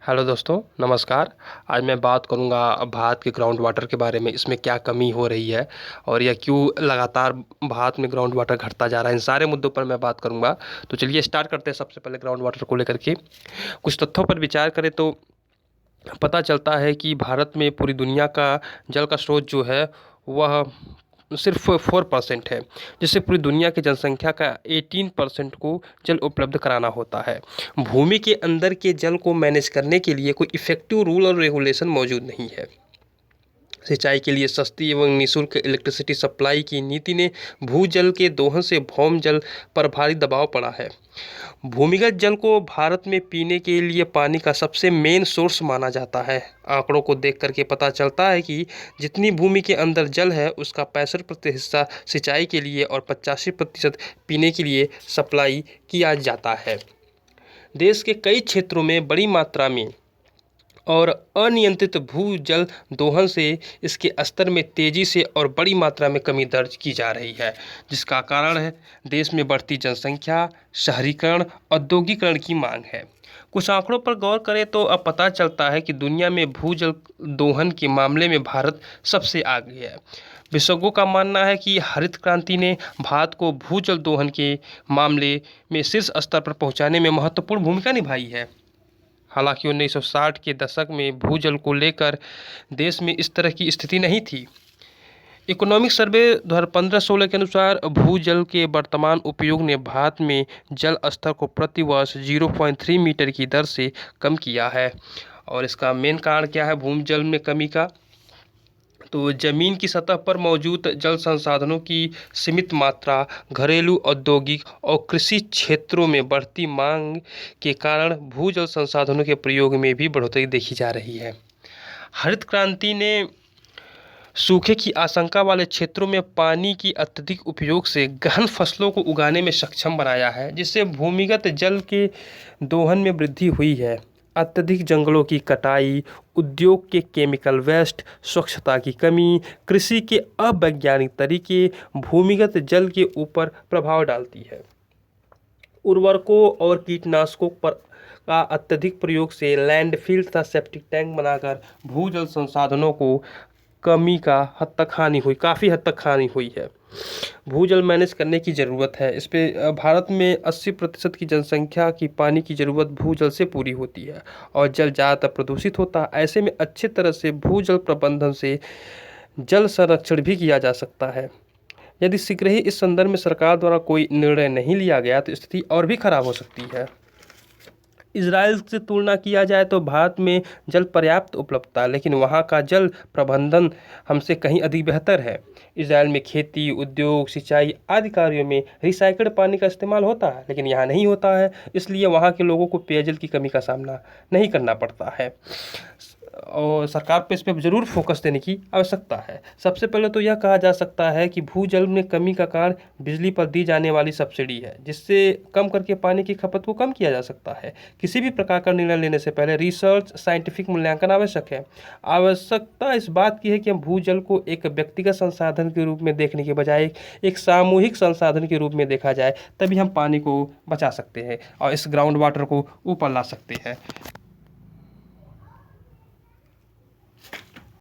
Hello दोस्तों, नमस्कार। आज मैं बात करूंगा भारत के ग्राउंड वाटर के बारे में। इसमें क्या कमी हो रही है और यह क्यों लगातार भारत में ग्राउंड वाटर घटता जा रहा है, इन सारे मुद्दों पर मैं बात करूंगा। तो चलिए स्टार्ट करते हैं। सबसे पहले ग्राउंड वाटर को लेकर के कुछ तथ्यों पर विचार करें तो पता चलता है कि भारत में पूरी दुनिया का जल का स्रोत जो है वह सिर्फ 4% है, जिससे पूरी दुनिया की जनसंख्या का 18% को जल उपलब्ध कराना होता है। भूमि के अंदर के जल को मैनेज करने के लिए कोई इफेक्टिव रूल और रेगुलेशन मौजूद नहीं है। सिंचाई के लिए सस्ती एवं निःशुल्क इलेक्ट्रिसिटी सप्लाई की नीति ने भूजल के दोहन से भौम जल पर भारी दबाव पड़ा है। भूमिगत जल को भारत में पीने के लिए पानी का सबसे मेन सोर्स माना जाता है। आंकड़ों को देख करके पता चलता है कि जितनी भूमि के अंदर जल है उसका 65% हिस्सा सिंचाई के लिए और 85% पीने के लिए सप्लाई किया जाता है। देश के कई क्षेत्रों में बड़ी मात्रा में और अनियंत्रित भूजल दोहन से इसके स्तर में तेजी से और बड़ी मात्रा में कमी दर्ज की जा रही है, जिसका कारण है देश में बढ़ती जनसंख्या, शहरीकरण, औद्योगिकरण की मांग है। कुछ आंकड़ों पर गौर करें तो अब पता चलता है कि दुनिया में भूजल दोहन के मामले में भारत सबसे आगे है। विशेषज्ञों का मानना है कि हरित क्रांति ने भारत को भूजल दोहन के मामले में शीर्ष स्तर पर पहुंचाने में महत्वपूर्ण भूमिका निभाई है। हालांकि 1960 के दशक में भूजल को लेकर देश में इस तरह की स्थिति नहीं थी। इकोनॉमिक सर्वे 2015-16 के अनुसार भूजल के वर्तमान उपयोग ने भारत में जल स्तर को प्रति वर्ष 0.3 मीटर की दर से कम किया है। और इसका मेन कारण क्या है भूजल में कमी का? तो ज़मीन की सतह पर मौजूद जल संसाधनों की सीमित मात्रा, घरेलू, औद्योगिक और कृषि क्षेत्रों में बढ़ती मांग के कारण भूजल संसाधनों के प्रयोग में भी बढ़ोतरी देखी जा रही है। हरित क्रांति ने सूखे की आशंका वाले क्षेत्रों में पानी की अत्यधिक उपयोग से गहन फसलों को उगाने में सक्षम बनाया है, जिससे भूमिगत जल के दोहन में वृद्धि हुई है। अत्यधिक जंगलों की कटाई, उद्योग के केमिकल वेस्ट, स्वच्छता की कमी, कृषि के अवैज्ञानिक तरीके भूमिगत जल के ऊपर प्रभाव डालती है। उर्वरकों और कीटनाशकों पर का अत्यधिक प्रयोग से लैंडफिल तथा सेप्टिक टैंक बनाकर भूजल संसाधनों को काफ़ी हद तक हानि हुई है। भूजल मैनेज करने की ज़रूरत है। इस पे भारत में 80% की जनसंख्या की पानी की ज़रूरत भूजल से पूरी होती है और जल ज़्यादातर प्रदूषित होता है। ऐसे में अच्छे तरह से भूजल प्रबंधन से जल संरक्षण भी किया जा सकता है। यदि शीघ्र ही इस संदर्भ में सरकार द्वारा कोई निर्णय नहीं लिया गया तो स्थिति और भी खराब हो सकती है। इजराइल से तुलना किया जाए तो भारत में जल पर्याप्त उपलब्धता है, लेकिन वहाँ का जल प्रबंधन हमसे कहीं अधिक बेहतर है। इजराइल में खेती, उद्योग, सिंचाई आदि कार्यों में रिसाइकल्ड पानी का इस्तेमाल होता है, लेकिन यहाँ नहीं होता है। इसलिए वहाँ के लोगों को पेयजल की कमी का सामना नहीं करना पड़ता है और सरकार पे इस पर ज़रूर फोकस देने की आवश्यकता है। सबसे पहले तो यह कहा जा सकता है कि भूजल में कमी का कारण बिजली पर दी जाने वाली सब्सिडी है, जिससे कम करके पानी की खपत को कम किया जा सकता है। किसी भी प्रकार का निर्णय लेने से पहले रिसर्च, साइंटिफिक मूल्यांकन आवश्यक है। आवश्यकता इस बात की है कि हम भूजल को एक व्यक्तिगत संसाधन के रूप में देखने के बजाय एक सामूहिक संसाधन के रूप में देखा जाए, तभी हम पानी को बचा सकते हैं और इस ग्राउंड वाटर को ऊपर ला सकते हैं।